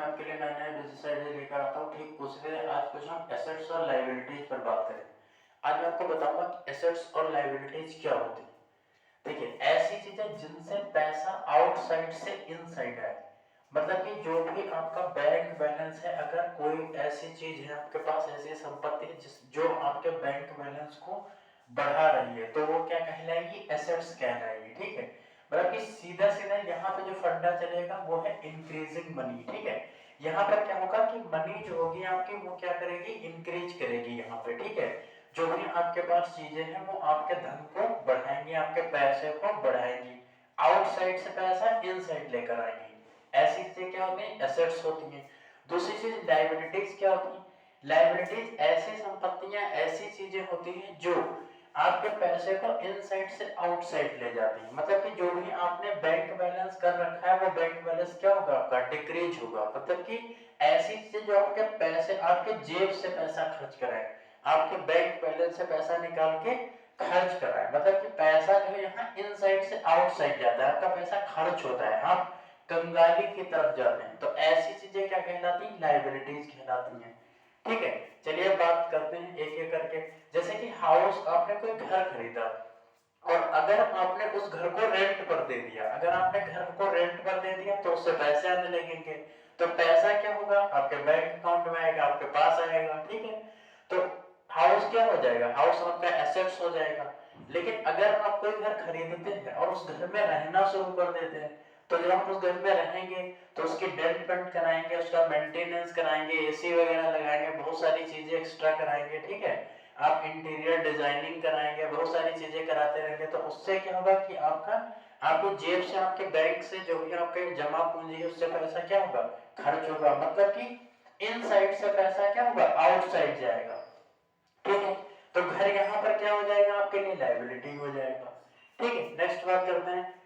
आपके लिए नए नए बिजनेस आइडिया लेकर आता हूँ। ठीक उसी तरह आज कुछ हम एसेट्स और लायबिलिटीज पर बात करें। आज मैं आपको बताऊंगा कि एसेट्स और लायबिलिटीज क्या होती है। देखिए, ऐसी चीजें जिनसे पैसा आउटसाइड से इनसाइड आए, मतलब कि जो भी आपका बैंक बैलेंस है, अगर कोई ऐसी चीज है आपके पास, ऐसी संपत्ति है जिस जो आपके बैंक बैलेंस को बढ़ा रही है, तो वो क्या कहलाएगी? एसेट्स कहलाएगी। ठीक है, मतलब कि सीधा सीधा यहाँ पे जो फंडा चलेगा वो है इंक्रीजिंग मनी। ठीक है, यहाँ पर क्या होगा कि मनी जो होगी आपकी वो क्या करेगी? इंक्रीज करेगी यहाँ पे। ठीक है, जो भी आपके पास चीजें हैं वो आपके धन को बढ़ाएंगी, आपके पैसे को बढ़ाएंगी, आउटसाइड से पैसा इनसाइड लेकर आएंगी। ऐसी चीजें क्या होती हैं? एसेट्स होती हैं। दूसरी चीज लायबिलिटीज क्या होती है? लायबिलिटीज ऐसी संपत्तियां, ऐसी चीजें होती हैं जो आपके पैसे को इनसाइड से आउटसाइड ले जाती है। मतलब कि जो भी आपने बैंक बैलेंस कर रखा है वो बैंक बैलेंस क्या होगा? आपका डिक्रीज होगा। मतलब कि ऐसी चीजें जो आपके पैसे, आपके जेब से पैसा खर्च कराए, आपके बैंक बैलेंस से पैसा निकाल के खर्च कराए, मतलब कि पैसा जो है यहाँ इनसाइड से आउटसाइड जाता है, आपका पैसा खर्च होता है, आप कंगाली की तरफ जाते हैं, तो ऐसी चीजें क्या कहलाती हैं? लायबिलिटीज कहलाती हैं। ठीक है, चलिए बात करते हैं एक एक करके। जैसे कि हाउस, आपने कोई घर खरीदा और अगर आपने उस घर को रेंट पर दे दिया, अगर आपने घर को रेंट पर दे दिया तो उससे पैसे आने लगेंगे, तो पैसा क्या होगा? आपके बैंक अकाउंट में आएगा, आपके पास आएगा। ठीक है, तो हाउस क्या हो जाएगा? हाउस आपका एसेट्स हो जाएगा। लेकिन अगर आप कोई घर खरीदते हैं और उस घर में रहना शुरू कर देते हैं, तो जब हम उस घर में रहेंगे तो उसकी डेंट पेंट कराएंगे, उसका मेंटेनेंस कराएंगे, एसी वगैरह लगाएंगे, बहुत सारी चीजें एक्स्ट्रा कराएंगे। ठीक है, आप इंटीरियर डिजाइनिंग कराएंगे, बहुत सारी चीजें कराते रहेंगे, तो उससे क्या होगा कि आपकी जेब से, आपके बैंक से जो भी आपके जमा पूंजी है उससे पैसा क्या होगा? खर्च होगा। मतलब कि इनसाइड से पैसा क्या होगा? आउटसाइड जाएगा। ठीक है, तो घर यहाँ पर क्या हो जाएगा? आपके लिए लायबिलिटी हो जाएगा। ठीक है, नेक्स्ट बात करते हैं।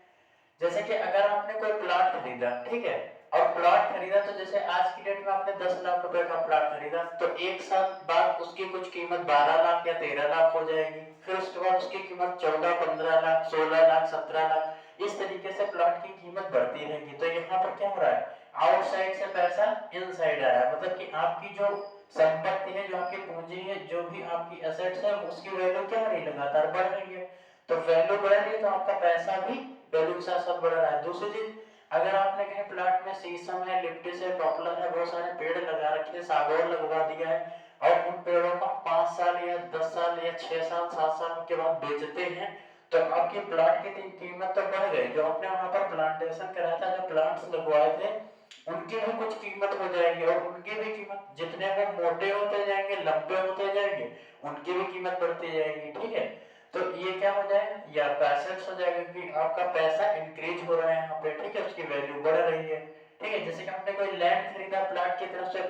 जैसे कि अगर आपने कोई प्लॉट खरीदा, ठीक है, और प्लॉट खरीदा तो जैसे आज की डेट में आपने 10 लाख रुपए का प्लॉट खरीदा, तो एक साल बाद उसकी कुछ कीमत 12 लाख या 13 लाख हो जाएगी, फिर उसके बाद उसकी कीमत 14, 15 लाख, 16 लाख, 17 लाख, इस तरीके से प्लॉट की कीमत बढ़ती रहेगी। तो यहाँ पर क्या हो रहा है? आउटसाइड से पैसा इनसाइड आया, मतलब कि आपकी जो संपत्ति है, जो आपकी पूंजी है, जो भी आपकी एसेट्स है, उसकी वैल्यू क्या हो रही है? लगातार बढ़ रही है। तो वैल्यू बढ़ रही है तो आपका पैसा भी वैल्यू के साथ साथ बढ़ रहा है। दूसरी चीज, अगर आपने कहीं प्लॉट में शीशम है, लिप्टिस है, पॉपुलर है, बहुत सारे पेड़ लगा रखे हैं, सागौन लगवा दिया है, और उन पेड़ों को 5 साल या 10 साल या 6 साल 7 साल के बाद बेचते हैं, तो आपकी प्लॉट की कीमत तो बढ़ गई। जो आपने वहां पर प्लांटेशन कराया था, जो प्लांट्स लगवाए थे, उनकी भी कुछ कीमत हो जाएगी, और उनकी भी कीमत, जितने वो मोटे होते जाएंगे, लंबे होते जाएंगे, उनकी भी कीमत बढ़ती जाएगी। ठीक है, तो ये क्या हो जाएगा? ये आपका एसेट्स हो जाएगा, कि आपका पैसा इंक्रीज हो रहा है यहाँ पे। ठीक है, उसकी वैल्यू बढ़ रही है। ठीक है, जैसे कि आपने कोई लैंड खरीदा, प्लाट की तरफ से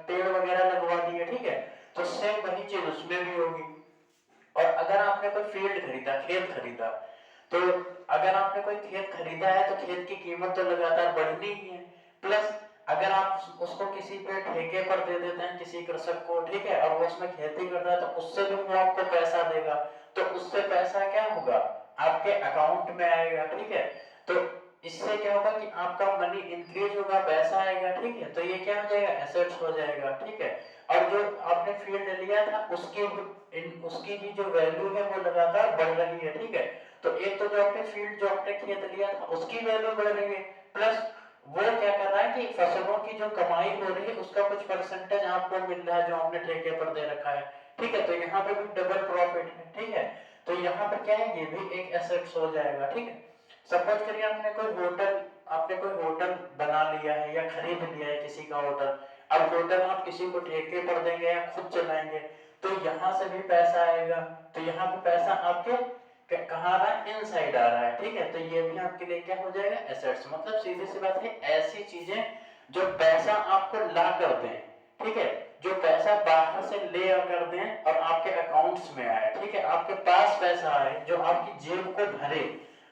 पेड़ वगैरह लगवा दिए, ठीक है, तो सेम वही चीज उसमें भी होगी। और अगर आपने कोई फील्ड खरीदा, खेत खरीदा, तो अगर आपने कोई खेत खरीदा है तो खेत की कीमत तो लगातार बढ़नी ही है। प्लस अगर आप उसको किसी पे ठेके पर दे देते हैं, किसी कृषक को, ठीक है, और वो उसमें खेती कर रहा है, तो उससे भी वो आपको पैसा देगा, तो उससे पैसा क्या होगा? आपके अकाउंट में आएगा। ठीक है, तो इससे क्या होगा कि आपका मनी इंक्रीज होगा, पैसा आएगा। ठीक है, तो ये क्या हो जाएगा? एसेट्स हो जाएगा। ठीक है, और जो आपने फील्ड लिया था उसकी भी जो वैल्यू है वो लगातार बढ़ रही है। ठीक है, तो एक तो जो आपने फील्ड, जो आपने खेत लिया था, उसकी वैल्यू बढ़ रही है, प्लस वो क्या कर रहा है कि फसलों की जो कमाई हो रही है उसका कुछ परसेंटेज आपको मिल रहा है, जो आपने ठेके पर दे रखा है। ठीक है, तो यहाँ पे भी डबल प्रॉफिट है। ठीक है, तो यहाँ पर क्या है? ये भी एक एसेट्स हो जाएगा। ठीक है, सपोज करिए आपने कोई होटल बना लिया है या खरीद लिया है किसी का होटल, अब होटल आप किसी को ठेके पर देंगे या खुद चलाएंगे, तो यहाँ से भी पैसा आएगा, तो यहाँ पे पैसा आपके कहाँ आ रहा है? इनसाइड आ रहा है। ठीक है, तो ये भी आपके लिए क्या हो जाएगा? एसेट्स। मतलब सीधी सी बात है, ऐसी चीजें जो पैसा आपको ला कर दें, ठीक है, जो पैसा बाहर से ले कर दें और आपके अकाउंट्स में आए, ठीक है, आपके पास पैसा आए, जो आपकी जेब को भरे,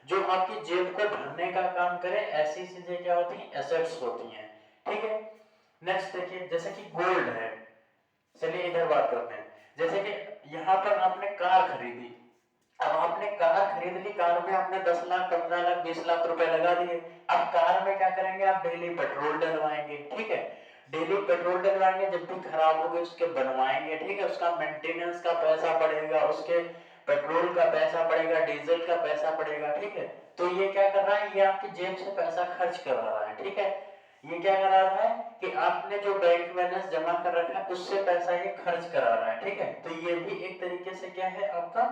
जो आपकी जेब को भरने का काम करे, ऐसी चीजें क्या होती हैं? एसेट्स होती हैं। ठीक है, नेक्स्ट देखिए, जैसे कि गोल्ड है। चलिए इधर बात करते हैं। जैसे कि यहाँ पर आपने कार खरीदी, अब आपने कार खरीद ली, कार में आपने 10 लाख 15 लाख 20 लाख रुपए लगा दिए। अब कार में क्या करेंगे, आप डेली पेट्रोल डलवाएंगे, ठीक है, डेली पेट्रोल डलवाएंगे, जब भी खराब हो गए उसके बनवाएंगे, ठीक है, उसका मेंटेनेंस का पैसा पड़ेगा, उसके पेट्रोल का पैसा पड़ेगा, डीजल का पैसा पड़ेगा, ठीक है। तो ये क्या कर रहा है, ये आपकी जेब से पैसा खर्च कर रहा है, ठीक है। ये क्या करा रहा है कि आपने जो बैंक बैलेंस जमा कर रखा है उससे पैसा ये खर्च करा रहा है, ठीक है। तो ये भी एक तरीके से क्या है, आपका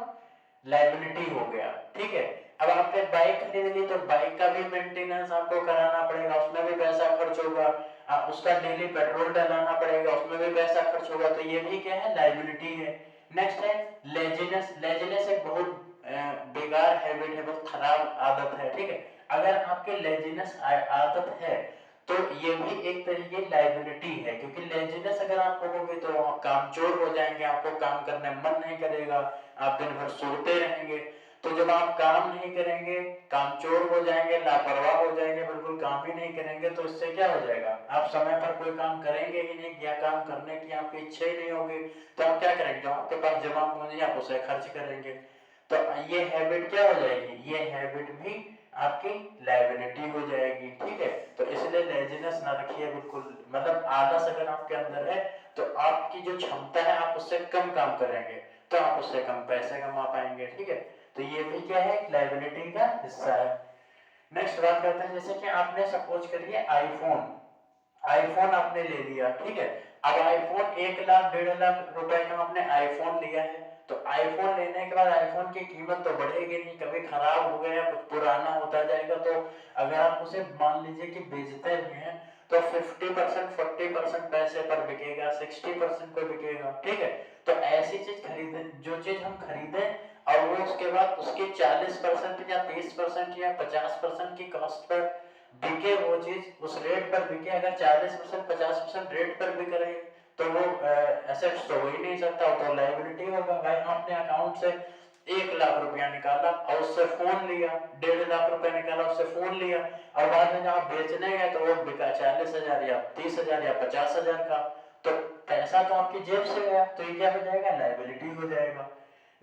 लायबिलिटी हो गया, ठीक है। अब आपने बाइक खरीद ली तो बाइक का भी मेंटेनेंस आपको कराना पड़ेगा, उसमें भी पैसा खर्च होगा, उसका डेली पेट्रोल डलाना पड़ेगा, उसमें भी पैसा खर्च होगा, तो ये भी क्या है, लायबिलिटी है। नेक्स्ट है लेजीनेस। लेजीनेस एक बहुत बेकार हैबिट है, बहुत खराब आदत है, ठीक है। अगर आपके लेजीनेस आदत है तो ये भी एक तरीके की लायबिलिटी है, क्योंकि लेजीनेस अगर आप होगे तो आप कामचोर हो जाएंगे, आपको काम करने में मन नहीं करेगा, आप दिन भर सोते रहेंगे। तो जब आप काम नहीं करेंगे, कामचोर हो जाएंगे, लापरवाह हो जाएंगे, बिल्कुल काम ही नहीं करेंगे, तो इससे क्या हो जाएगा, आप समय पर कोई काम करेंगे ही नहीं, या काम करने की आपकी इच्छा ही नहीं होगी, तो आप क्या करेंगे, जो आपके पास जमा पूंजी आप उसे खर्च करेंगे। तो ये हैबिट क्या हो जाएगी, ये हैबिट भी आपकी लायबिलिटी हो जाएगी, ठीक है। तो इसलिए लेजीनेस ना रखिए बिल्कुल, मतलब आलस अगर आपके अंदर है तो आपकी जो क्षमता है आप उससे कम काम करेंगे, तो आप उससे कम पैसे कमा पाएंगे, ठीक है। तो ये भी क्या है, लायबिलिटी का हिस्सा है। नेक्स्ट बात करते हैं, जैसे कि आपने सपोज करिए आईफोन, आईफोन आपने ले लिया, ठीक है। अब आईफोन 1 लाख 1.5 लाख रुपए का आपने आईफोन लिया है, तो आईफोन लेने के बाद आईफोन की कीमत तो बढ़ेगी नहीं, कभी खराब हो गया कुछ पुराना होता जाएगा, तो अगर आप उसे मान लीजिए कि बेचते भी हैं तो 50% 40% पैसे पर बिकेगा, 60% पर बिकेगा, ठीक है। तो ऐसी चीज खरीदे, जो चीज हम खरीदे और वो उसके बाद उसकी 40% या 30% या 50% की कॉस्ट पर बिके, वो चीज उस रेट पर बिके, अगर 40% 50% रेट पर बिक रही तो वो एसेट्स तो हो ही नहीं सकता, तो लायबिलिटी होगा। भाई आपने अकाउंट से 1 लाख रुपया निकाला और उससे फोन लिया, 1.5 लाख रुपया निकाला उससे फोन लिया, और बाद में जब आप बेचने गए तो वो बिका 40,000 या 30,000 या 50,000 का, तो पैसा तो आपकी जेब से गया, तो ये क्या हो जाएगा, लायबिलिटी हो जाएगा।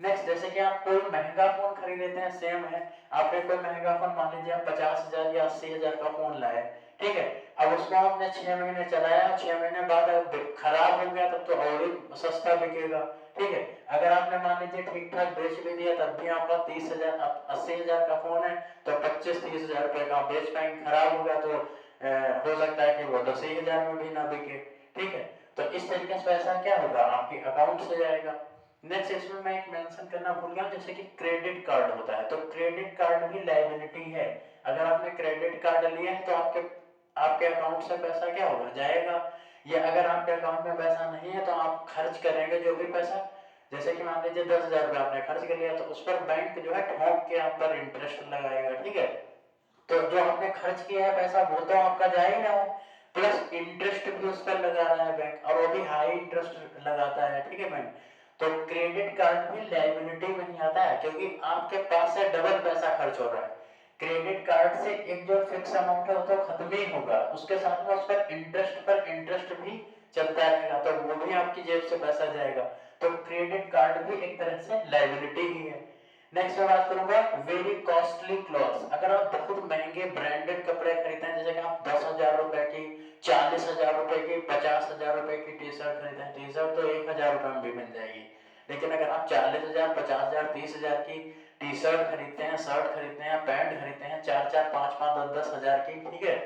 नेक्स्ट, जैसे कि आप कोई महंगा फोन खरीद लेते हैं, सेम है, आपने कोई महंगा फोन मान लीजिए आप 50,000 या 80,000 का फोन लाए, ठीक है। अब उसको आपने 6 महीने चलाया, 6 महीने बाद खराब हो गया तब तो और ही सस्ता बिकेगा, ठीक है। अगर आपने मान लीजिए ठीक ठाक बेच भी दिया तब भी आपका 30,000 80,000 का फोन है तो 25-30,000 रुपए का बेच पाएंगे, खराब हो गया तो हो सकता है कि वो 10,000 में भी ना बिके, ठीक है। तो इस तरीके से पैसा क्या होगा, आपके अकाउंट से जाएगा। नेक्स्ट, इसमें मैं एक मेंशन करना भूल गया, जैसे कि क्रेडिट कार्ड होता है, तो क्रेडिट कार्ड भी लायबिलिटी है। अगर आपने क्रेडिट कार्ड लिया है तो आपके आपके अकाउंट से पैसा क्या होगा, जाएगा। या अगर आपके अकाउंट में पैसा नहीं है तो आप खर्च करेंगे जो भी पैसा, जैसे कि मान लीजिए 10,000 रुपये आपने खर्च कर लिया तो उस पर बैंक जो है ठोक के आप पर इंटरेस्ट लगाएगा, ठीक है। तो जो आपने खर्च किया है पैसा वो तो आपका जाएगा, प्लस इंटरेस्ट भी उस पर लगा रहा है बैंक, और वो भी हाई इंटरेस्ट लगाता है, ठीक है बैंक। तो क्रेडिट कार्ड भी लायबिलिटी में नहीं आता है, क्योंकि आपके पास से डबल पैसा खर्च हो रहा है। क्रेडिट कार्ड से एक जो फिक्स अमाउंट है वो तो खत्म ही होगा, उसके साथ में उस पर इंटरेस्ट भी चलता रहेगा, तो वो भी आपकी जेब से पैसा जाएगा। तो क्रेडिट कार्ड भी एक तरह से लायबिलिटी ही है। नेक्स्ट मैं बात करूंगा वेरी कॉस्टली क्लॉथ्स। अगर आप बहुत महंगे ब्रांडेड कपड़े खरीदते हैं, जैसे कि आप 10,000 रुपए की, 40,000 रुपए की, 50,000 रुपए की टी शर्ट खरीदते हैं, टी शर्ट तो 1,000 रुपए में भी मिल जाएगी, लेकिन अगर आप 40,000 50,000 30,000 की टी शर्ट खरीदते हैं, शर्ट खरीदते हैं, पैंट खरीदते हैं 4-4 5-5 10-10 हजार की, ठीक है।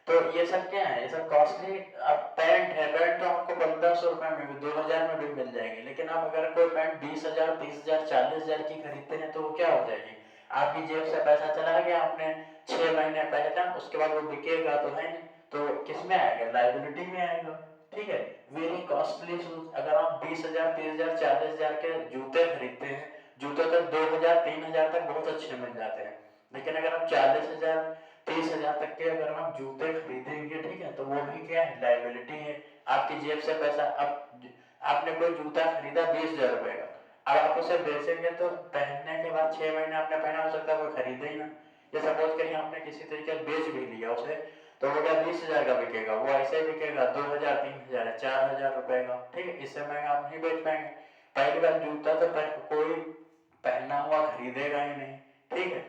तो ये सब क्या है, ये सब कॉस्टली। अब पैंट है, पैंट तो आपको 1,500 रुपए में भी 2,000 में भी मिल जाएगी, लेकिन आप अगर कोई पैंट 20,000 30,000 40,000 की खरीदते हैं तो वो क्या हो जाएगी, आपकी जेब से पैसा चला गया, आपने 6 महीने पहले, उसके बाद वो बिकेगा तो है नहीं, तो किस में आएगा, लायबिलिटी में आएगा, ठीक है। वेरी कॉस्टली शूज, अगर आप 20,000 30,000 40,000 के जूते खरीदते हैं, जूते तो 2,000 3,000 तक बहुत अच्छे मिल जाते हैं, लेकिन अगर आप 40,000 30,000 तक के अगर आप जूते खरीदेंगे, ठीक है, तो वो भी क्या है, लायबिलिटी है, आपकी जेब से पैसा। अब आपने कोई जूता खरीदा 20,000 रुपए का, अब आप उसे बेचेंगे तो पहनने के बाद 6 महीने आपने पहना, हो सकता है कोई खरीदे ही ना। या सपोज करिए आपने किसी तरीके से बेच भी लिया उसे, तो वो क्या 20,000 का बिकेगा, वो ऐसे ही बिकेगा 2,000 3,000 4,000 रुपए का, ठीक है, इससे महंगा आप नहीं बेच पाएंगे। पहली बार जूता तो कोई पहना हुआ खरीदेगा ही नहीं, ठीक है।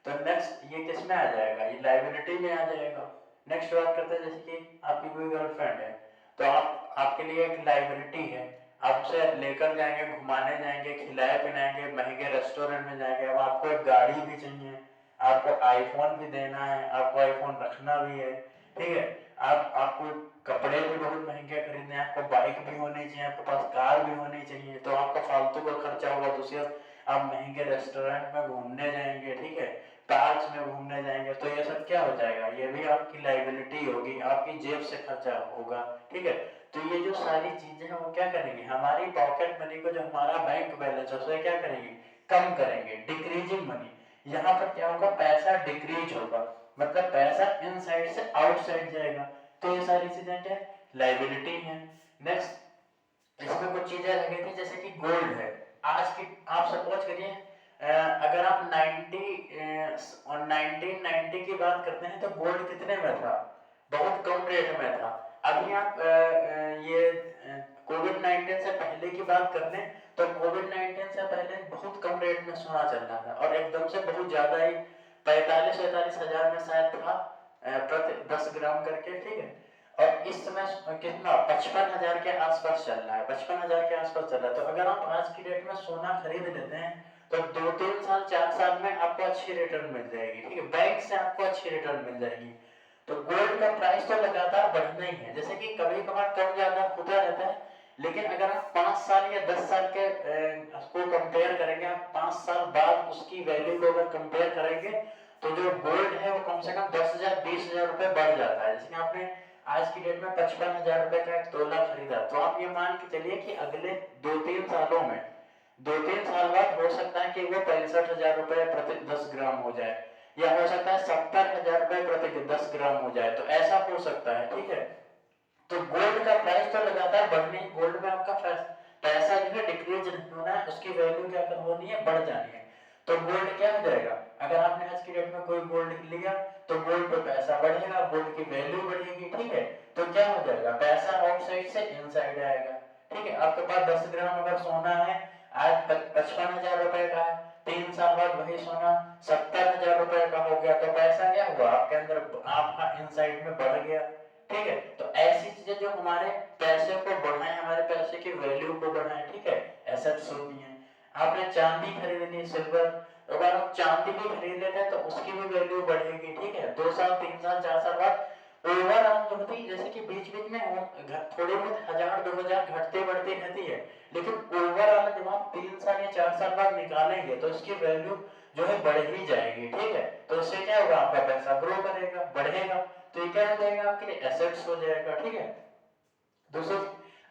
तो नेक्स्ट ये किस में आ जाएगा, ये लाइबिलिटी में आ जाएगा। नेक्स्ट बात करते हैं, जैसे कि आपकी कोई गर्लफ्रेंड है, तो आप आपके लिए एक लाइबिलिटी है, आप उसे लेकर जाएंगे, घुमाने जाएंगे, खिलाए पिलाएंगे, महंगे रेस्टोरेंट में जाएंगे, अब आपको एक गाड़ी भी चाहिए, आपको आईफोन भी देना है, आपको आईफोन रखना भी है, ठीक है। आपको कपड़े भी बहुत महंगे खरीदने हैं, आपको बाइक भी होनी चाहिए, आपके पास कार भी होनी चाहिए, तो आपका फालतू का खर्चा होगा। दूसरी आप महंगे रेस्टोरेंट में घूमने जाएंगे, ठीक है, पार्क्स में घूमने जाएंगे, तो ये सब क्या हो जाएगा, ये भी आपकी लाइबिलिटी होगी, आपकी जेब से खर्चा होगा, ठीक है। तो ये जो सारी चीजें हैं वो क्या करेंगी, हमारी पॉकेट मनी को, जो हमारा बैंक बैलेंस है उसे क्या करेंगे, कम करेंगे, डिक्रीजिंग मनी। यहाँ पर क्या होगा, पैसा डिक्रीज होगा, मतलब पैसा इनसाइड से आउटसाइड जाएगा। तो ये सारी चीजें क्या लाइबिलिटी है। नेक्स्ट इसमें कुछ चीजें रह गई थी, जैसे कि गोल्ड है। आज की आप सपोज करिए, अगर आप 1990 की बात करते हैं तो गोल्ड कितने में था, बहुत कम रेट में था। अभी आप ये कोविड 19 से पहले की बात कर लें तो कोविड 19 से पहले बहुत कम रेट में सोना चल रहा था, और एकदम से बहुत ज्यादा ही 45-45 हजार में शायद था प्रति 10 ग्राम करके, ठीक है। और इस समय कितना 55 हजार के आसपास चल रहा है, 55 हजार के आसपास चल रहा है। तो अगर आप आज की डेट में सोना खरीद लेते हैं तो 2-3 साल 4 साल में आपको अच्छी रिटर्न मिल जाएगी, ठीक है, बैंक से आपको अच्छी रिटर्न मिल जाएगी। तो गोल्ड का प्राइस तो लगातार बढ़ना ही है, जैसे कि कभी कभार कम ज्यादा होता रहता है, लेकिन अगर आप 5 साल या 10 साल के को कंपेयर करेंगे, आप 5 साल बाद उसकी वैल्यू को अगर कंपेयर करेंगे तो जो गोल्ड है वो कम से कम 10,000-20,000 रुपए बढ़ जाता है। जैसे कि आपने आज की डेट में 55,000 रुपए का एक तोला खरीदा, तो आप ये मान के चलिए कि अगले 2-3 सालों में, 2-3 साल बाद हो सकता है कि वो 65,000 रुपए प्रति 10 ग्राम हो जाए, या हो सकता है 70,000 रुपए प्रति 10 ग्राम हो जाए, तो ऐसा हो सकता है, ठीक है। तो गोल्ड का प्राइस तो लगातार बढ़ने, गोल्ड में आपका पैसा जो है डिक्रीज नहीं होना है, उसकी वैल्यू क्या होनी है, बढ़ जानी है। तो गोल्ड क्या हो जाएगा, अगर आपने आज की डेट में कोई गोल्ड लिया तो गोल्ड पे पैसा बढ़ेगा, गोल्ड की वैल्यू बढ़ेगी, ठीक है। तो क्या हो जाएगा, पैसा आउटसाइड से इनसाइड आएगा, ठीक है। आपके पास 10 ग्राम अगर सोना है, आज 55,000 रुपए का है, 3 साल बाद वही सोना 70,000 रुपए का हो गया, तो पैसा क्या हुआ आपके अंदर, आपका इनसाइड में बढ़ गया, ठीक है। तो ऐसी चीजें जो हमारे पैसे को बढ़ाएं, हमारे पैसे की वैल्यू को बढ़ाएं, ठीक है, एसेट्स होती हैं। आपने चांदी खरीद ली, सिल्वर, अगर आप चांदी भी खरीद लेते हैं तो उसकी भी वैल्यू बढ़ेगी, ठीक है। 2 साल 3 साल 4 साल बाद ओवरऑल जो होती है, जैसे कि बीच बीच में थोड़ी बहुत 1000-2000 घटती बढ़ती रहती है, लेकिन ओवरऑल जब आप 3 साल या 4 साल बाद निकालेंगे तो इसकी वैल्यू जो है बढ़ ही जाएगी, ठीक है। तो इससे क्या होगा, आपका पैसा ग्रो करेगा, बढ़ेगा, तो ये क्या हो जाएगा, आपके लिए एसेट्स हो जाएगा, ठीक है। दोस्तों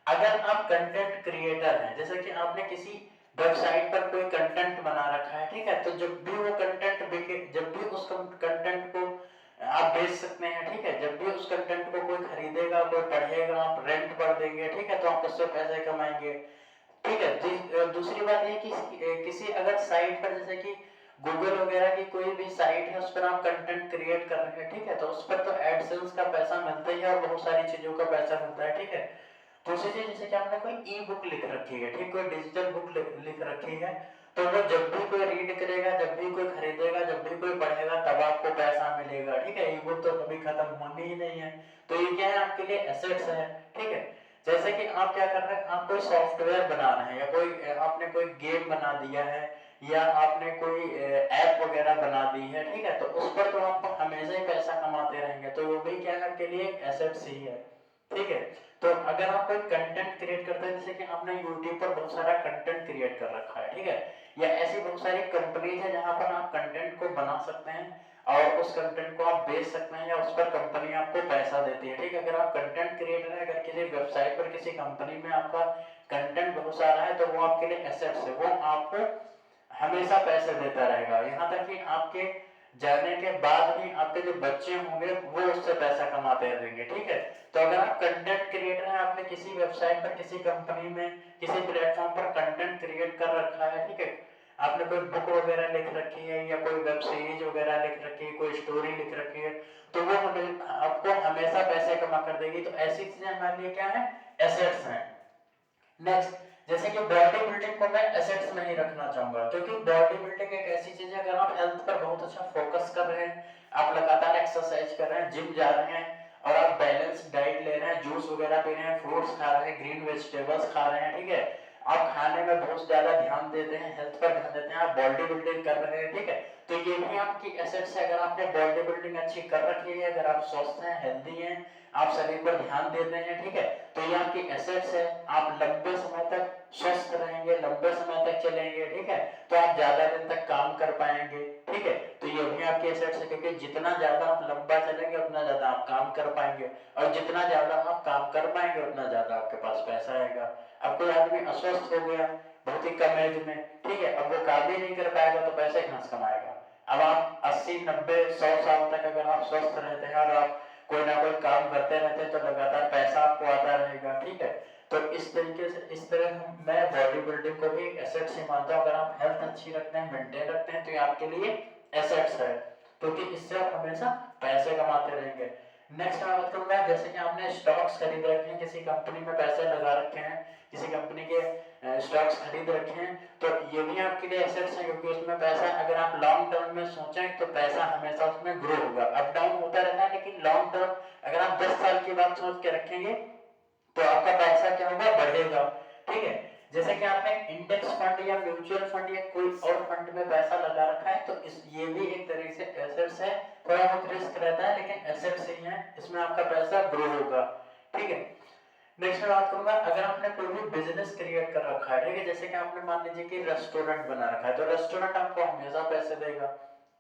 अगर आप कंटेंट क्रिएटर हैं, जैसे कि आपने किसी वेबसाइट पर कोई कंटेंट बना रखा है, ठीक है, तो जब भी वो कंटेंट बिके, जब भी उस कंटेंट को आप बेच सकते हैं, ठीक है, जब भी उस कंटेंट को कोई खरीदेगा, कोई पढ़ेगा, आप रेंट पर देंगे, ठीक है, तो आप उससे पैसे कमाएंगे, ठीक है। दूसरी बात ये कि किसी अगर साइट पर, जैसे कि गूगल वगैरह की कोई भी साइट है, उस पर आप कंटेंट क्रिएट कर रहे हैं, ठीक है, तो उस पर तो एडसेंस का पैसा मिलता ही है और बहुत सारी चीजों का पैसा मिलता है, ठीक है। दूसरी चीज, जैसे कि आपने कोई ई बुक लिख रखी है, ठीक, कोई डिजिटल बुक लिख रखी है, तो वो जब भी कोई रीड करेगा, जब भी कोई खरीदेगा, जब भी कोई पढ़ेगा, तब आपको पैसा मिलेगा, ठीक है। ई बुक तो कभी खत्म होनी ही नहीं है, तो ये क्या है, आपके लिए एसेट्स है, ठीक है। जैसे कि आप क्या कर रहे हैं, आप कोई सॉफ्टवेयर बना रहे हैं, या कोई आपने कोई गेम बना दिया है, या आपने कोई ऐप वगैरह बना दी है, ठीक है, तो उस पर तो आप हमेशा ही पैसा कमाते रहेंगे, तो वो भी क्या है, आपके लिए एसेट्स ही है, ठीक है। तो अगर आप कोई कंटेंट क्रिएट करते हैं, जैसे कि आपने यूट्यूब पर बहुत सारा कंटेंट क्रिएट कर रखा है, ठीक है, या ऐसी बहुत सारी कंपनीज है जहां पर आप कंटेंट को बना सकते हैं और उस कंटेंट को आप बेच सकते हैं, या उस पर कंपनी आपको पैसा देती है, ठीक है। अगर आप कंटेंट क्रिएटर है, अगर किसी वेबसाइट पर किसी कंपनी में आपका कंटेंट बहुत सारा है, तो वो आपके लिए एसेट्स है, वो आपको हमेशा पैसे देता रहेगा, यहाँ तक कि आपके जाने के बाद भी आपके जो बच्चे होंगे वो उससे पैसा कमाते रहेंगे, ठीक है। तो अगर आप कंटेंट क्रिएटर हैं, आपने किसी वेबसाइट पर, किसी कंपनी में, किसी प्लेटफॉर्म पर कंटेंट क्रिएट कर रखा है, ठीक है, आपने कोई बुक वगैरह लिख रखी है, या कोई वेब सीरीज वगैरह लिख रखी है, कोई स्टोरी लिख रखी है, तो वो आपको हमेशा पैसे कमा कर देगी। तो ऐसी चीजें हमारे लिए क्या है, एसेट्स हैं। नेक्स्ट, जैसे कि बॉडी बिल्डिंग को मैं एसेट्स में ही रखना चाहूंगा, क्योंकि बॉडी बिल्डिंग एक ऐसी चीज है, अगर आप हेल्थ पर बहुत अच्छा फोकस कर रहे हैं, आप लगातार एक्सरसाइज कर रहे हैं, जिम जा रहे हैं, और आप बैलेंस डाइट ले रहे हैं, जूस वगैरह पी रहे हैं, फ्रूट्स खा रहे हैं, ग्रीन वेजिटेबल्स खा रहे हैं, ठीक है, आप खाने में बहुत ज्यादा ध्यान देते हैं, हेल्थ पर ध्यान देते हैं, आप बॉडी बिल्डिंग कर रहे हैं, ठीक है, तो ये भी आपकी एसेट्स है। अगर आपने बॉडी बिल्डिंग अच्छी कर रखी है, अगर आप स्वस्थ हैं, हेल्दी हैं, आप शरीर पर ध्यान देते हैं, ठीक है, तो ये आपकी एसेट्स है। आप लंबे समय तक स्वस्थ रहेंगे, लंबे समय तक चलेंगे, ठीक है, तो आप ज्यादा दिन तक काम कर पाएंगे, ठीक है, तो ये भी आपकी एसेट्स है, क्योंकि जितना ज्यादा आप लंबा चलेंगे उतना ज्यादा आप काम कर पाएंगे, और जितना ज्यादा आप काम कर पाएंगे उतना ज्यादा आपके पास पैसा आएगा। अब कोई आदमी अस्वस्थ हो गया बहुत ही कम एज में, ठीक है, अब वो काम ही नहीं कर पाएगा तो पैसे कहां से कमाएगा। अब आप 80 90 100 साल तक अगर आप स्वस्थ रहते हैं और आप कोई ना कोई काम करते रहते हैं तो लगातार पैसा आपको आता रहेगा, ठीक है, तो इस तरीके से, इस तरह मैं बॉडी बिल्डिंग को भी एक एसेट से मानता हूँ। अगर आप हेल्थ अच्छी रखते हैं, मेंटेन रखते हैं, तो ये आपके लिए एसेट्स है, क्योंकि इससे आप हमेशा पैसे कमाते रहेंगे। नेक्स्ट मैं बात करूंगा, जैसे कि आपने स्टॉक्स खरीद रखे हैं, किसी कंपनी में पैसे लगा रखे हैं, किसी कंपनी के स्टॉक्स खरीद रखे हैं, तो ये भी आपके लिए एसेट्स हैं, क्योंकि उसमें पैसा, अगर आप लॉन्ग टर्म में सोचें तो पैसा हमेशा उसमें ग्रो होगा, अप डाउन होता रहता है, लेकिन लॉन्ग टर्म अगर आप 10 साल की बात सोच के रखेंगे तो आपका पैसा क्या होगा, बढ़ेगा, ठीक है। जैसे कि आपने इंडेक्स फंड या म्यूचुअल फंड या कोई और फंड में पैसा लगा रखा है, तो इस ये भी एक तरीके से एसेट्स है, थोड़ा बहुत रिस्क रहता है लेकिन एसेट्स ही है, इसमें आपका पैसा ग्रो होगा, ठीक है। नेक्स्ट मैं बात करूंगा, अगर आपने कोई भी बिजनेस क्रिएट कर रखा है, ठीक है, जैसे कि आपने मान लीजिए कि रेस्टोरेंट बना रखा है, तो रेस्टोरेंट आपको हमेशा पैसे देगा,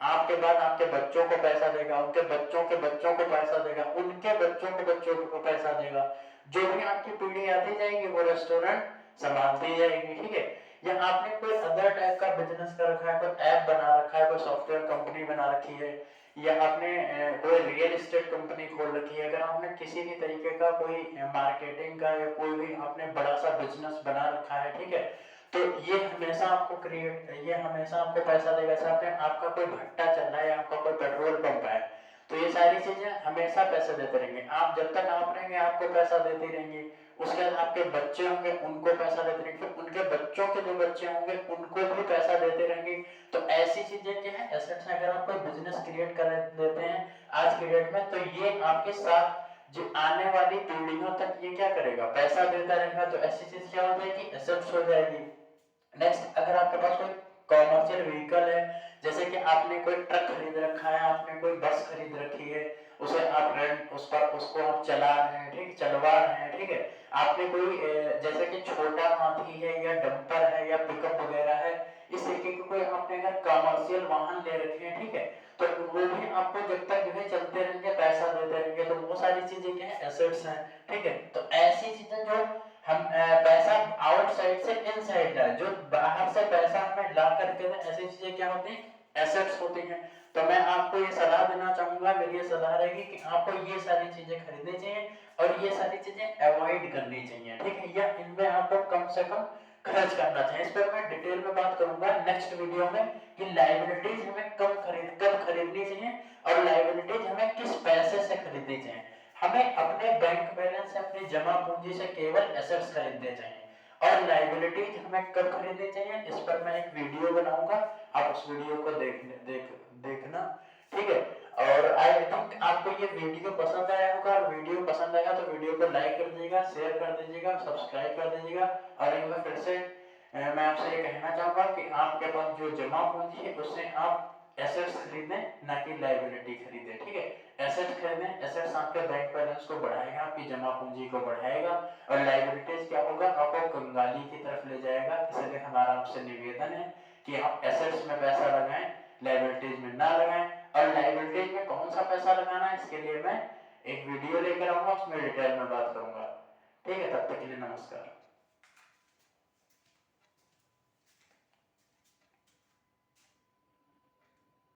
आपके बाद आपके बच्चों को पैसा देगा, उनके बच्चों के बच्चों को पैसा देगा, उनके बच्चों के बच्चों को पैसा देगा, जो भी आपकी पीढ़ी आती जाएगी वो रेस्टोरेंट संभालती जाएगी, ठीक है। या आपने कोई अदर टाइप का बिजनेस कर रखा है, कोई ऐप बना रखा है, कोई सॉफ्टवेयर कंपनी बना रखी है, या आपने कोई रियल एस्टेट कंपनी खोल रखी है, अगर आपने किसी भी तरीके का कोई मार्केटिंग का या कोई भी आपने बड़ा सा बिजनेस बना रखा है, ठीक है, तो ये हमेशा आपको ये हमेशा आपको पैसा देगा। साथ में आपका कोई भट्टा चल रहा है, आपका कोई पेट्रोल पंप है, तो ये सारी चीजें हमेशा पैसे देते रहेंगे, आप जब तक आप रहेंगे आपको पैसा देते रहेंगे, उसके बाद आपके बच्चे होंगे उनको पैसा देते रहेंगे, फिर उनके बच्चों के जो बच्चे होंगे उनको भी पैसा देते रहेंगे। तो ऐसी चीजें क्या है, एसेट्स हैं। अगर आप कोई बिजनेस क्रिएट कर देते हैं आज के डेट में, तो ये आपके साथ जो आने वाली पीढ़ियों तक ये क्या करेगा, पैसा देता रहेगा, तो ऐसी चीज क्या हो जाएगी, एसेट्स हो जाएगी। नेक्स्ट, अगर आपके पास कोई कॉमर्शियल व्हीकल है, जैसे कि आपने कोई ट्रक खरीद रखा है, आपने कोई बस खरीद रखी है, उसे आप रेंट उस पर उसको आप चला रहे हैं, ठीक, चलवा रहे हैं, ठीक है, आपने कोई जैसे कि छोटा हाथी है या डंपर है या पिकअप वगैरह है, इस तरीके के कोई आपने अगर कॉमर्शियल वाहन ले रखे हैं, ठीक है, तो वो भी आपको जब तक जो है चलते रहेंगे पैसा देते रहेंगे, तो वो सारी चीजें क्या है, एसेट्स हैं, ठीक है। तो ऐसी चीजें जो हम पैसा आउटसाइड से इनसाइड है, जो बाहर से पैसा हमें ला करके दे, ऐसी चीजें क्या होती हैं, एसेट्स होती हैं। तो मैं आपको ये सलाह देना चाहूंगा, मेरी ये सलाह रहेगी कि आपको ये सारी चीजें खरीदनी चाहिए और ये सारी चीजें अवॉइड करनी चाहिए, ठीक है, या इनमें आपको कम से कम खर्च करना चाहिए। इस पर मैं डिटेल में बात करूंगा नेक्स्ट वीडियो में कि लायबिलिटीज हमें कब खरीदनी चाहिए और लायबिलिटीज हमें किस पैसे से खरीदनी चाहिए। हमें अपने बैंक बैलेंस से, अपनी जमा पूंजी से केवल एसेट्स खरीदने चाहिए और लायबिलिटीज हमें कब खरीदनी चाहिए, इस पर मैं एक वीडियो बनाऊंगा, आप उस वीडियो को देखना, ठीक है। और आई थिंक आपको ये वीडियो पसंद आया होगा, और वीडियो पसंद आया तो वीडियो को लाइक कर दीजिएगा, शेयर कर दीजिएगा, सब्सक्राइब कर दीजिएगा। और एक बार फिर से मैं आपसे ये कहना चाहूंगा कि आपके पास जो जमा पूंजी है उससे आप एसेट्स खरीदें, ना कि लायबिलिटी खरीदें, ठीक है। एसेट खरीदें, एसेट्स आपके बैंक बैलेंस को बढ़ाएगा, आपकी जमा पूंजी को बढ़ाएगा, और लायबिलिटीज क्या होगा, आपको कंगाली की तरफ ले जाएगा। इसलिए हमारा आपसे निवेदन है कि आप एसेट्स में पैसा लगाएं, लायबिलिटीज में ना लगाएं। और लायबिलिटीज में कौन सा पैसा लगाना है, इसके लिए मैं एक वीडियो लेकर आऊंगा, उसमें डिटेल में बात करूंगा, ठीक है। तब तक के लिए नमस्कार।